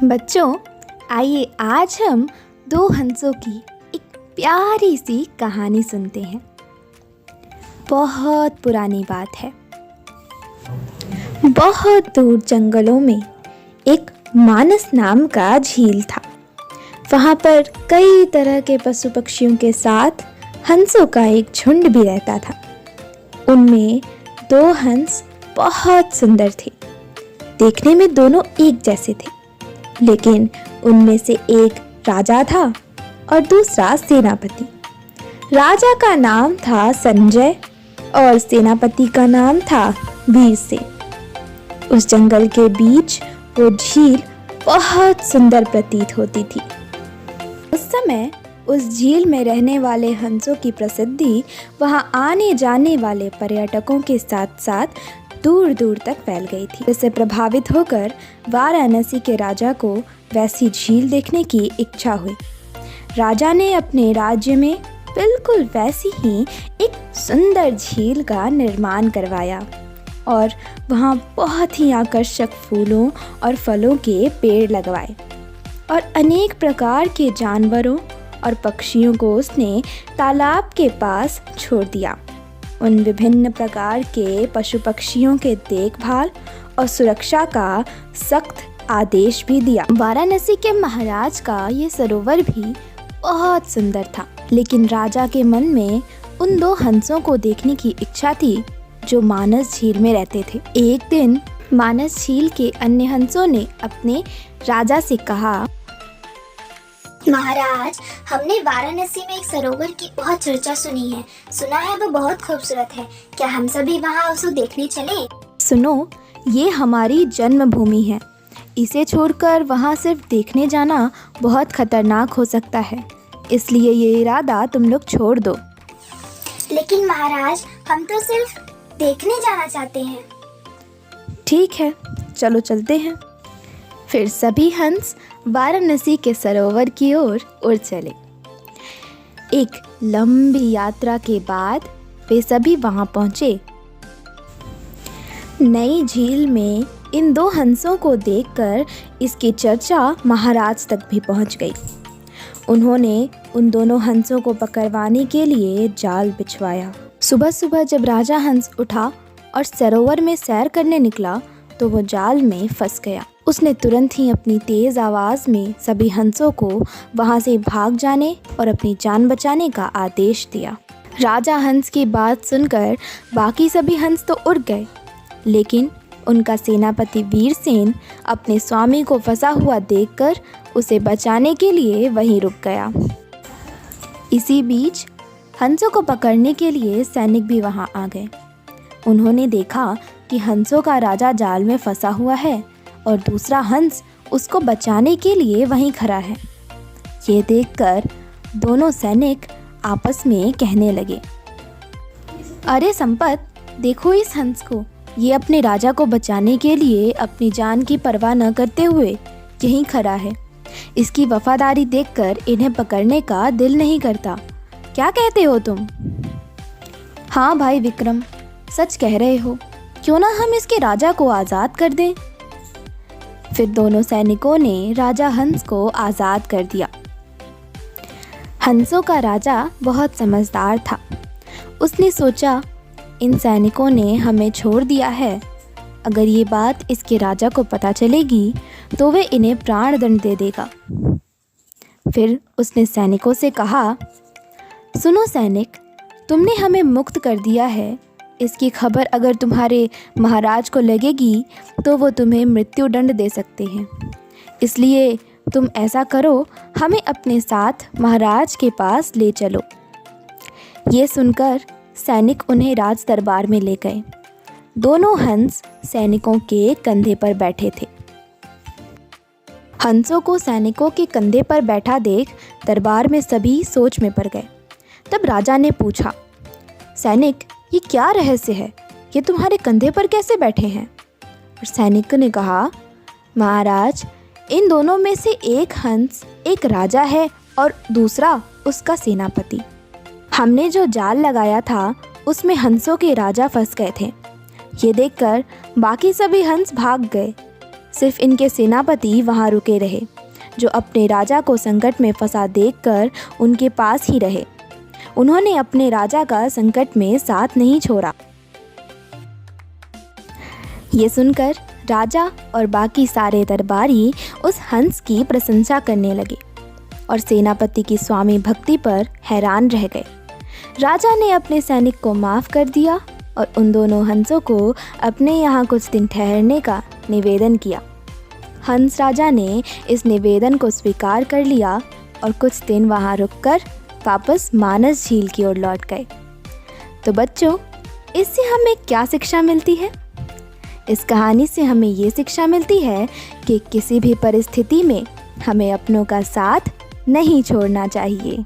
बच्चों, आइए आज हम दो हंसों की एक प्यारी सी कहानी सुनते हैं। बहुत पुरानी बात है। बहुत दूर जंगलों में एक मानस नाम का झील था। वहाँ पर कई तरह के पशु पक्षियों के साथ हंसों का एक झुंड भी रहता था। उनमें दो हंस बहुत सुंदर थे। देखने में दोनों एक जैसे थे, लेकिन उनमें से एक राजा था और दूसरा सेनापति। राजा का नाम था संजय और सेनापति का नाम था वीरसेन। उस जंगल के बीच वो झील बहुत सुंदर प्रतीत होती थी। उस समय उस झील में रहने वाले हंसों की प्रसिद्धि वहां आने जाने वाले पर्यटकों के साथ साथ दूर दूर तक फैल गई थी। इससे प्रभावित होकर वाराणसी के राजा को वैसी झील देखने की इच्छा हुई। राजा ने अपने राज्य में बिल्कुल वैसी ही एक सुंदर झील का निर्माण करवाया और वहाँ बहुत ही आकर्षक फूलों और फलों के पेड़ लगवाए और अनेक प्रकार के जानवरों और पक्षियों को उसने तालाब के पास छोड़ दिया। उन विभिन्न प्रकार के पशु पक्षियों के देखभाल और सुरक्षा का सख्त आदेश भी दिया। वाराणसी के महाराज का ये सरोवर भी बहुत सुंदर था, लेकिन राजा के मन में उन दो हंसों को देखने की इच्छा थी जो मानस झील में रहते थे। एक दिन मानस झील के अन्य हंसों ने अपने राजा से कहा, महाराज, हमने वाराणसी में एक सरोवर की बहुत चर्चा सुनी है। सुना है वो बहुत खूबसूरत है। क्या हम सभी वहाँ उसे देखने चलें? सुनो, ये हमारी जन्मभूमि है। इसे छोड़कर वहाँ सिर्फ देखने जाना बहुत खतरनाक हो सकता है, इसलिए ये इरादा तुम लोग छोड़ दो। लेकिन महाराज, हम तो सिर्फ देखने जाना चाहते हैं। ठीक है, चलो चलते हैं। फिर सभी हंस वाराणसी के सरोवर की ओर उड़ चले। एक लंबी यात्रा के बाद वे सभी वहां पहुंचे। नई झील में इन दो हंसों को देखकर इसकी चर्चा महाराज तक भी पहुंच गई। उन्होंने उन दोनों हंसों को पकड़वाने के लिए जाल बिछवाया। सुबह सुबह जब राजा हंस उठा और सरोवर में सैर करने निकला तो वो जाल में फंस गया। उसने तुरंत ही अपनी तेज आवाज में सभी हंसों को वहां से भाग जाने और अपनी जान बचाने का आदेश दिया। राजा हंस की बात सुनकर बाकी सभी हंस तो उड़ गए, लेकिन उनका सेनापति वीरसेन अपने स्वामी को फंसा हुआ देखकर उसे बचाने के लिए वहीं रुक गया। इसी बीच हंसों को पकड़ने के लिए सैनिक भी वहां आ गए। उन्होंने देखा कि हंसों का राजा जाल में फंसा हुआ है और दूसरा हंस उसको बचाने के लिए वहीं खड़ा है। ये देखकर दोनों सैनिक आपस में कहने लगे, अरे संपत, देखो इस हंस को। ये अपने राजा को बचाने के लिए अपनी जान की परवाह न करते हुए यहीं खड़ा है। इसकी वफादारी देखकर इन्हें पकड़ने का दिल नहीं करता। क्या कहते हो तुम? हाँ भाई विक्रम, सच कह रहे हो। क्यों ना हम इसके राजा को आज़ाद कर दें। फिर दोनों सैनिकों ने राजा हंस को आज़ाद कर दिया। हंसों का राजा बहुत समझदार था। उसने सोचा, इन सैनिकों ने हमें छोड़ दिया है। अगर ये बात इसके राजा को पता चलेगी तो वे इन्हें प्राण दंड दे देगा। फिर उसने सैनिकों से कहा, सुनो सैनिक, तुमने हमें मुक्त कर दिया है। इसकी खबर अगर तुम्हारे महाराज को लगेगी तो वो तुम्हें मृत्यु दंड दे सकते हैं। इसलिए तुम ऐसा करो, हमें अपने साथ महाराज के पास ले चलो। ये सुनकर सैनिक उन्हें राज दरबार में ले गए। दोनों हंस सैनिकों के कंधे पर बैठे थे। हंसों को सैनिकों के कंधे पर बैठा देख दरबार में सभी सोच में पड़ गए। तब राजा ने पूछा, सैनिक, ये क्या रहस्य है? ये तुम्हारे कंधे पर कैसे बैठे हैं? और सैनिक ने कहा, महाराज, इन दोनों में से एक हंस एक राजा है और दूसरा उसका सेनापति। हमने जो जाल लगाया था उसमें हंसों के राजा फंस गए थे। ये देखकर बाकी सभी हंस भाग गए। सिर्फ इनके सेनापति वहाँ रुके रहे, जो अपने राजा को संकट में फंसा देखकर उनके पास ही रहे। उन्होंने अपने राजा का संकट में साथ नहीं छोड़ा। ये सुनकर राजा और बाकी सारे दरबारी उस हंस की प्रशंसा करने लगे और सेनापति की स्वामी भक्ति पर हैरान रह गए। राजा ने अपने सैनिक को माफ़ कर दिया और उन दोनों हंसों को अपने यहाँ कुछ दिन ठहरने का निवेदन किया। हंस राजा ने इस निवेदन को स्वीकार कर लिया और कुछ दिन वहाँ रुककर वापस मानस झील की ओर लौट गए। तो बच्चों, इससे हमें क्या शिक्षा मिलती है? इस कहानी से हमें ये शिक्षा मिलती है कि किसी भी परिस्थिति में हमें अपनों का साथ नहीं छोड़ना चाहिए।